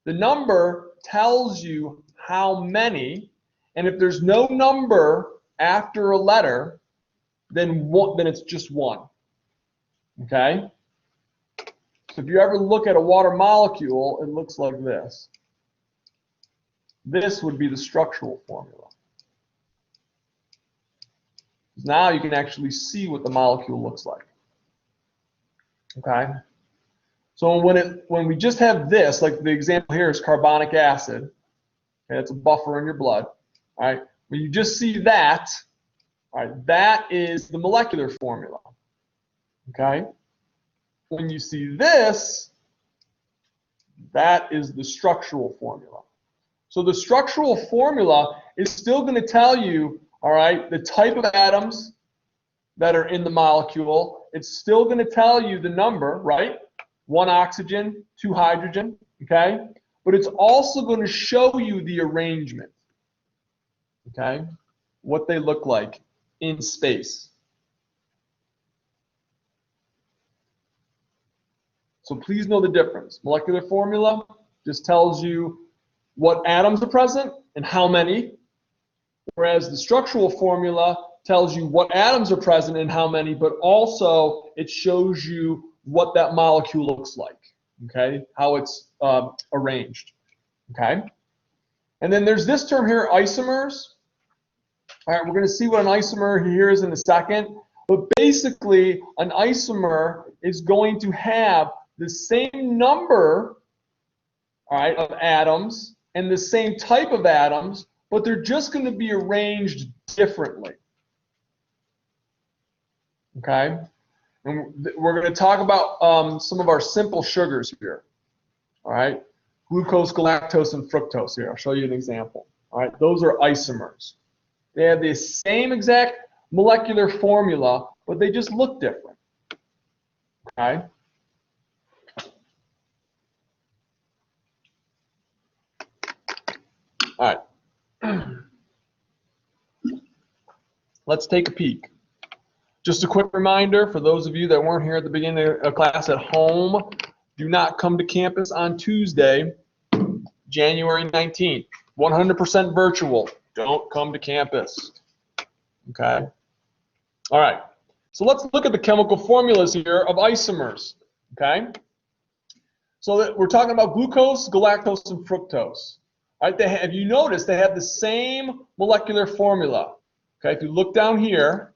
A: The number tells you how many, and if there's no number after a letter, then it's just 1. Okay? So if you ever look at a water molecule, it looks like this. This would be the structural formula. Now you can actually see what the molecule looks like. Okay? So when we just have this, like the example here is carbonic acid, okay, it's a buffer in your blood. All right, when you just see that, all right, that is the molecular formula. Okay? When you see this, that is the structural formula. So the structural formula is still going to tell you, all right, the type of atoms that are in the molecule. It's still going to tell you the number, right? 1 oxygen, 2 hydrogen, okay? But it's also going to show you the arrangement, okay? What they look like in space. So please know the difference. Molecular formula just tells you what atoms are present and how many, whereas the structural formula tells you what atoms are present and how many, but also it shows you what that molecule looks like, okay? How it's arranged, okay? And then there's this term here, isomers, All right, we're going to see what an isomer here is in a second. But basically, an isomer is going to have the same number, all right, of atoms and the same type of atoms, but they're just going to be arranged differently. Okay? And we're going to talk about some of our simple sugars here. All right? Glucose, galactose, and fructose here. I'll show you an example. All right? Those are isomers. They have the same exact molecular formula, but they just look different. Okay? All right. Let's take a peek. Just a quick reminder for those of you that weren't here at the beginning of class at home, do not come to campus on Tuesday, January 19th. 100% virtual. Don't come to campus. Okay? All right. So let's look at the chemical formulas here of isomers. Okay? So that we're talking about glucose, galactose, and fructose. All right? If you notice, they have the same molecular formula. Okay? If you look down here,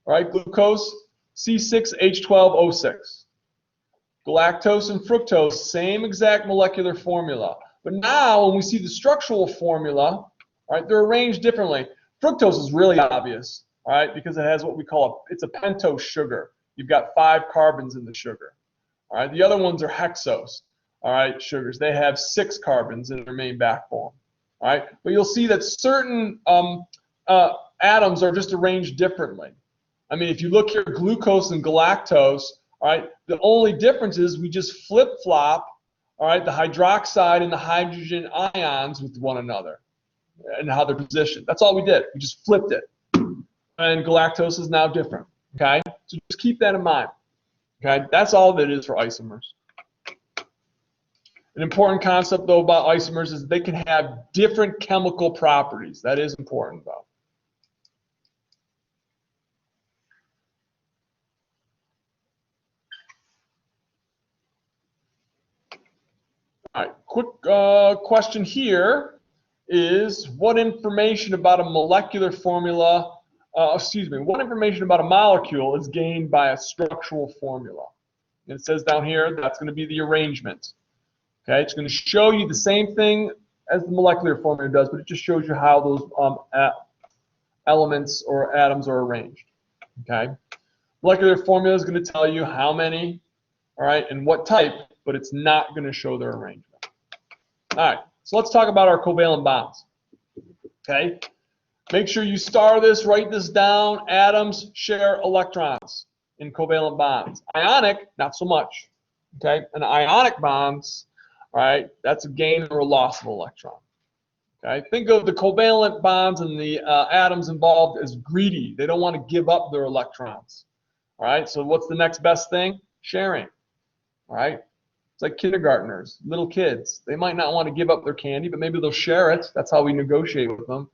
A: all right, glucose, C6H12O6. Galactose and fructose, same exact molecular formula. But now, when we see the structural formula, all right, they're arranged differently. Fructose is really obvious, all right, because it has what we call it's a pentose sugar. You've got 5 carbons in the sugar. All right, the other ones are hexose, all right, sugars. They have 6 carbons in their main backbone. All right, but you'll see that certain atoms are just arranged differently. I mean, if you look here, glucose and galactose, all right, the only difference is we just flip-flop, all right, the hydroxide and the hydrogen ions with one another and how they're positioned. That's all we did. We just flipped it. And galactose is now different, okay? So just keep that in mind, okay? That's all that it is for isomers. An important concept, though, about isomers is they can have different chemical properties. That is important, though. All right, quick question here is what information about a molecular formula, what information about a molecule is gained by a structural formula? And it says down here that's going to be the arrangement. Okay, it's going to show you the same thing as the molecular formula does, but it just shows you how those elements or atoms are arranged. Okay, molecular formula is going to tell you how many, all right, and what type, but it's not going to show their arrangement. All right, so let's talk about our covalent bonds. Okay, make sure you star this, write this down. Atoms share electrons in covalent bonds. Ionic, not so much. Okay, and ionic bonds, all right, that's a gain or a loss of electron. Okay, think of the covalent bonds and the atoms involved as greedy. They don't want to give up their electrons. All right, so what's the next best thing? Sharing. All right, it's like kindergartners, little kids. They might not want to give up their candy, but maybe they'll share it. That's how we negotiate with them.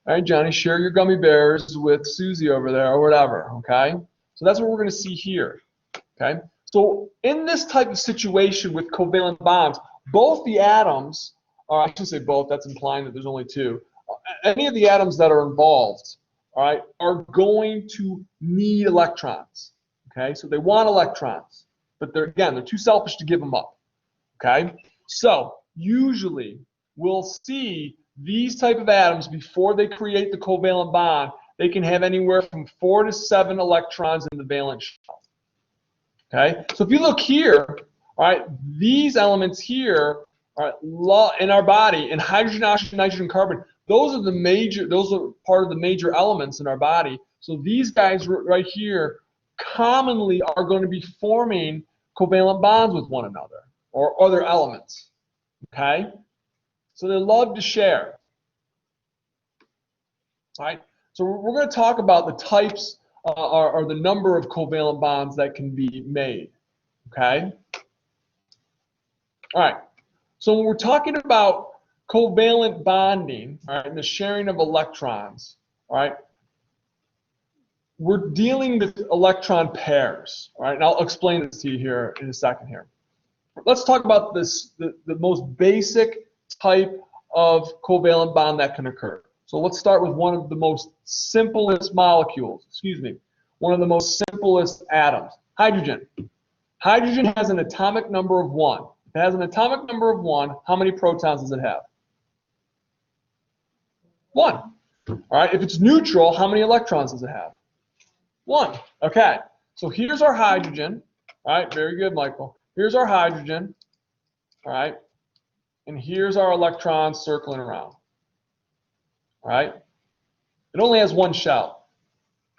A: All right, Johnny, share your gummy bears with Susie over there or whatever. Okay, so that's what we're going to see here. Okay, so in this type of situation with covalent bonds, both the atoms, or I should say both, that's implying that there's only 2. Any of the atoms that are involved, all right, are going to need electrons. Okay, so they want electrons, but they're too selfish to give them up. Okay, so usually we'll see these type of atoms before they create the covalent bond. They can have anywhere from 4 to 7 electrons in the valence shell. Okay, so if you look here, all right, these elements here, all right, in our body, in hydrogen, oxygen, nitrogen, carbon, those are part of the major elements in our body. So these guys right here commonly are going to be forming covalent bonds with one another or other elements. Okay, so they love to share. All right, so we're going to talk about the types or the number of covalent bonds that can be made. Okay. All right. So when we're talking about covalent bonding, all right, and the sharing of electrons, all right, we're dealing with electron pairs. All right, and I'll explain this to you here in a second here. Let's talk about this, the most basic type of covalent bond that can occur. So let's start with one of the most simplest molecules, one of the most simplest atoms, hydrogen. Hydrogen has an atomic number of 1. If it has an atomic number of 1, how many protons does it have? 1. All right, if it's neutral, how many electrons does it have? 1. Okay, so here's our hydrogen. All right, very good, Michael. Here's our hydrogen. All right, and here's our electrons circling around. All right, it only has 1 shell.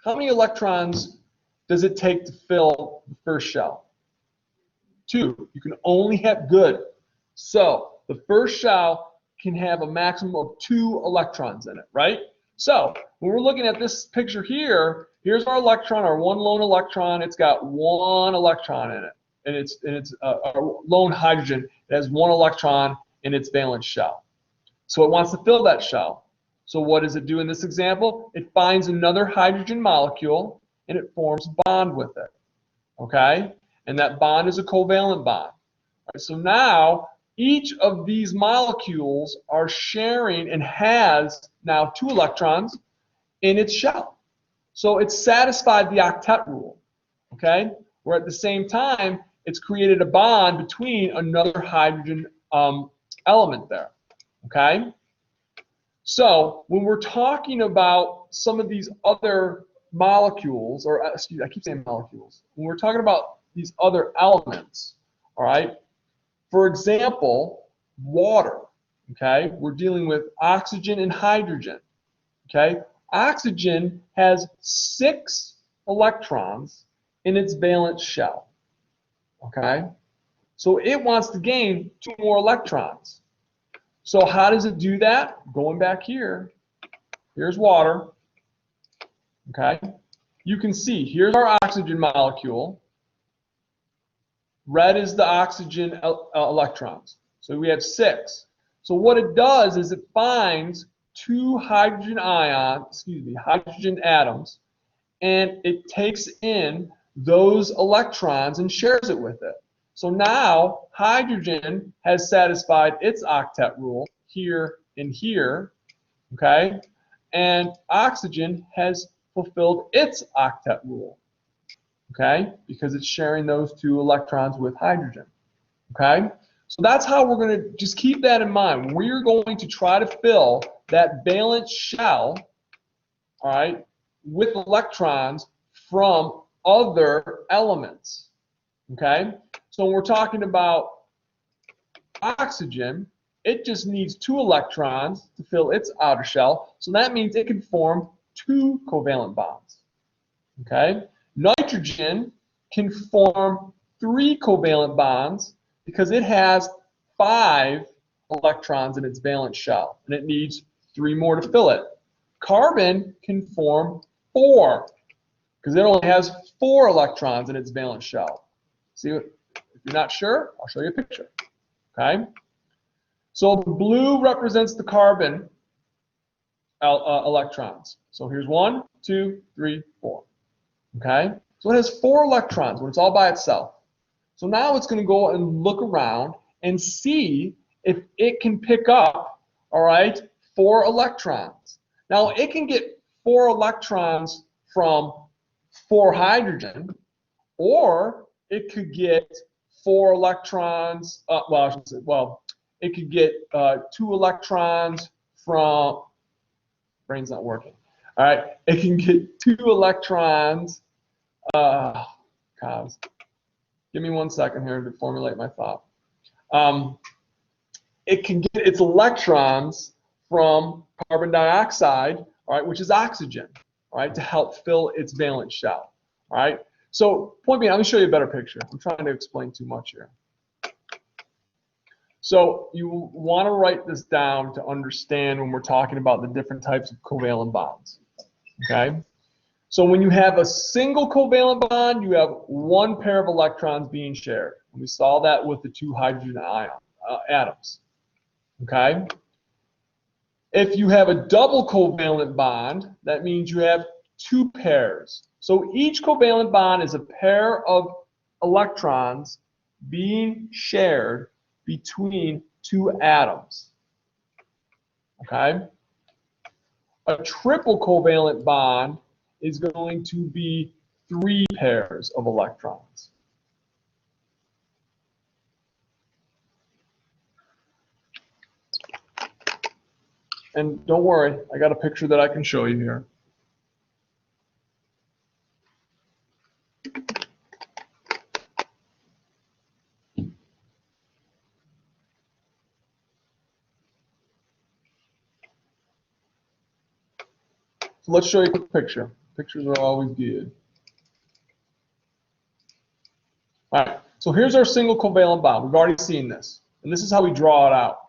A: How many electrons does it take to fill the first shell? 2. You can only have, good. So the first shell can have a maximum of 2 electrons in it, right? So when we're looking at this picture here, here's our electron, our one lone electron. It's got 1 electron in it, and it's our lone hydrogen. It has 1 electron in its valence shell. So it wants to fill that shell. So what does it do in this example? It finds another hydrogen molecule and it forms a bond with it. Okay? And that bond is a covalent bond. All right, so now each of these molecules are sharing and has now 2 electrons in its shell. So it's satisfied the octet rule. Okay? Where at the same time, it's created a bond between another hydrogen element there. Okay? So when we're talking about some of these other molecules, or excuse me, I keep saying molecules. When we're talking about these other elements, all right, for example, water, okay, we're dealing with oxygen and hydrogen, okay. Oxygen has 6 electrons in its valence shell, okay. So it wants to gain 2 more electrons. So how does it do that? Going back here, here's water, okay. You can see, here's our oxygen molecule. Red is the oxygen electrons. So we have 6. So what it does is it finds 2 hydrogen atoms, and it takes in those electrons and shares it with it. So now hydrogen has satisfied its octet rule here and here, okay? And oxygen has fulfilled its octet rule, okay? Because it's sharing those 2 electrons with hydrogen, okay? So that's how we're going to just keep that in mind. We're going to try to fill that valence shell, all right, with electrons from other elements, okay? So when we're talking about oxygen, it just needs 2 electrons to fill its outer shell. So that means it can form 2 covalent bonds. Okay? Nitrogen can form 3 covalent bonds because it has 5 electrons in its valence shell, and it needs 3 more to fill it. Carbon can form 4 because it only has 4 electrons in its valence shell. See what? If you're not sure, I'll show you a picture. Okay? So the blue represents the carbon electrons. So here's 1, 2, 3, 4. Okay? So it has 4 electrons when it's all by itself. So now it's going to go and look around and see if it can pick up, all right, 4 electrons. Now it can get 4 electrons from 4 hydrogen, or it could get 4 electrons, it could get 2 electrons from, brain's not working. All right, it can get 2 electrons, give me 1 second here to formulate my thought. It can get its electrons from carbon dioxide, all right, which is oxygen, all right, to help fill its valence shell, all right. So point being, let me show you a better picture. I'm trying to explain too much here. So you want to write this down to understand when we're talking about the different types of covalent bonds, okay? So when you have a single covalent bond, you have 1 pair of electrons being shared. And we saw that with the 2 hydrogen atoms, okay? If you have a double covalent bond, that means you have 2 pairs. So each covalent bond is a pair of electrons being shared between 2 atoms. Okay? a triple covalent bond is going to be 3 pairs of electrons. And don't worry, I got a picture that I can show you here. So let's show you a quick picture. Pictures are always good. All right, so here's our single covalent bond. We've already seen this. And this is how we draw it out.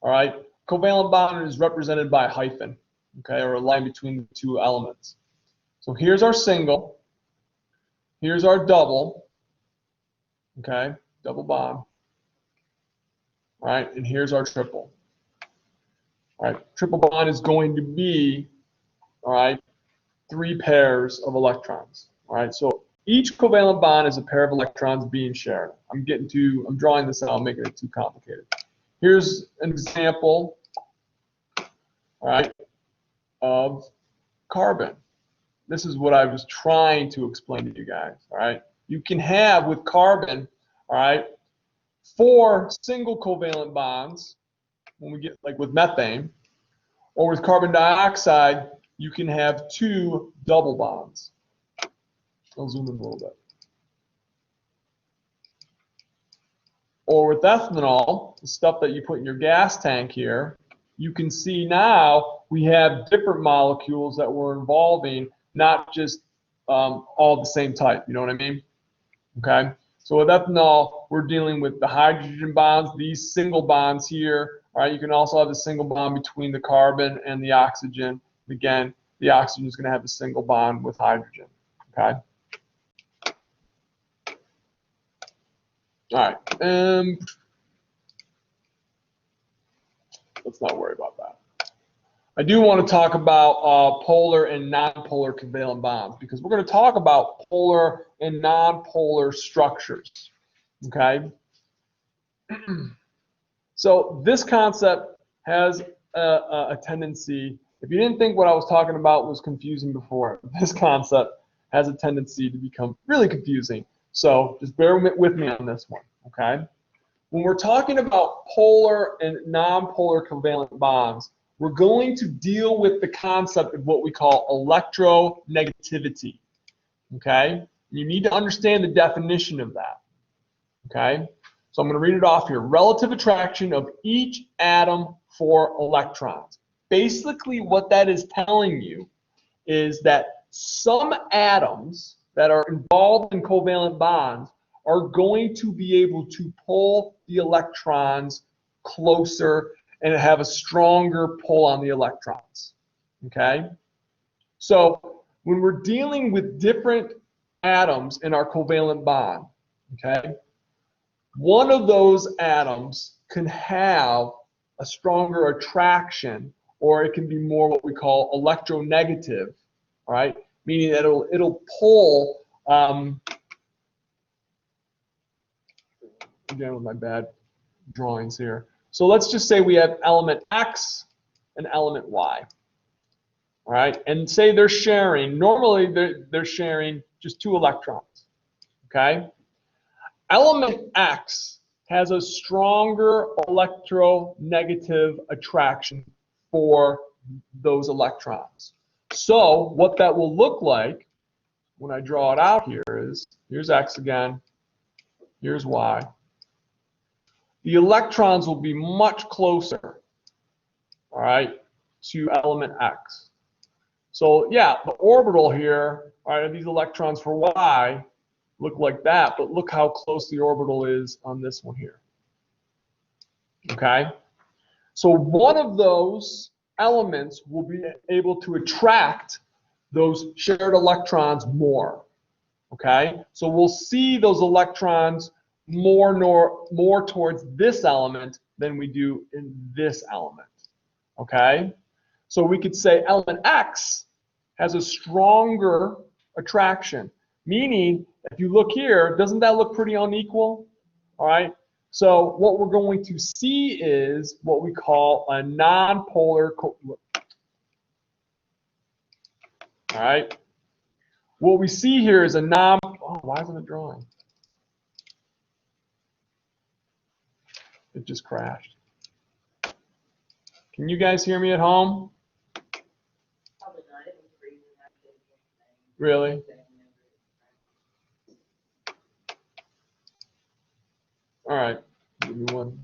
A: All right, covalent bond is represented by a hyphen, okay, or a line between the 2 elements. So here's our single. Here's our double, okay, double bond. All right, and here's our triple. All right, triple bond is going to be, all right, 3 pairs of electrons. All right, so each covalent bond is a pair of electrons being shared. I'm drawing this out, making it too complicated. Here's an example, all right, of carbon. This is what I was trying to explain to you guys. All right, you can have with carbon, all right, 4 single covalent bonds when we get like with methane, or with carbon dioxide, you can have 2 double bonds. I'll zoom in a little bit. Or with ethanol, the stuff that you put in your gas tank here, you can see now we have different molecules that we're involving, not just all the same type. You know what I mean? Okay. So with ethanol, we're dealing with the hydrogen bonds, these single bonds here. All right. You can also have a single bond between the carbon and the oxygen. Again, the oxygen is going to have a single bond with hydrogen. Okay. All right. Let's not worry about that. I do want to talk about polar and nonpolar covalent bonds, because we're going to talk about polar and nonpolar structures. Okay. So this concept has a tendency, if you didn't think what I was talking about was confusing before, this concept has a tendency to become really confusing. So just bear with me on this one, okay? When we're talking about polar and nonpolar covalent bonds, we're going to deal with the concept of what we call electronegativity, okay? You need to understand the definition of that, okay? So I'm going to read it off here. Relative attraction of each atom for electrons. Basically, what that is telling you is that some atoms that are involved in covalent bonds are going to be able to pull the electrons closer and have a stronger pull on the electrons. Okay? So when we're dealing with different atoms in our covalent bond, okay, one of those atoms can have a stronger attraction, or it can be more what we call electronegative, all right? Meaning that it'll pull, again with my bad drawings here. So let's just say we have element X and element Y, all right? And say they're sharing, normally they're sharing just 2 electrons, okay? Element X has a stronger electronegative attraction for those electrons. So what that will look like when I draw it out here is, here's X again, here's Y. The electrons will be much closer, all right, to element X. So yeah, the orbital here, all right, these electrons for Y look like that, but look how close the orbital is on this one here. Okay? So one of those elements will be able to attract those shared electrons more. Okay? So we'll see those electrons more towards this element than we do in this element. Okay? So we could say element X has a stronger attraction, meaning if you look here, doesn't that look pretty unequal? All right. So what we're going to see is what we call a nonpolar All right. What we see here is a knob. Oh, why isn't it drawing? It just crashed. Can you guys hear me at home? Really? All right. Give me one.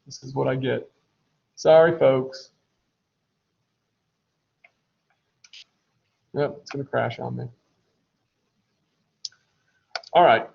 A: This is what I get. Sorry, folks. Yep, it's going to crash on me. All right.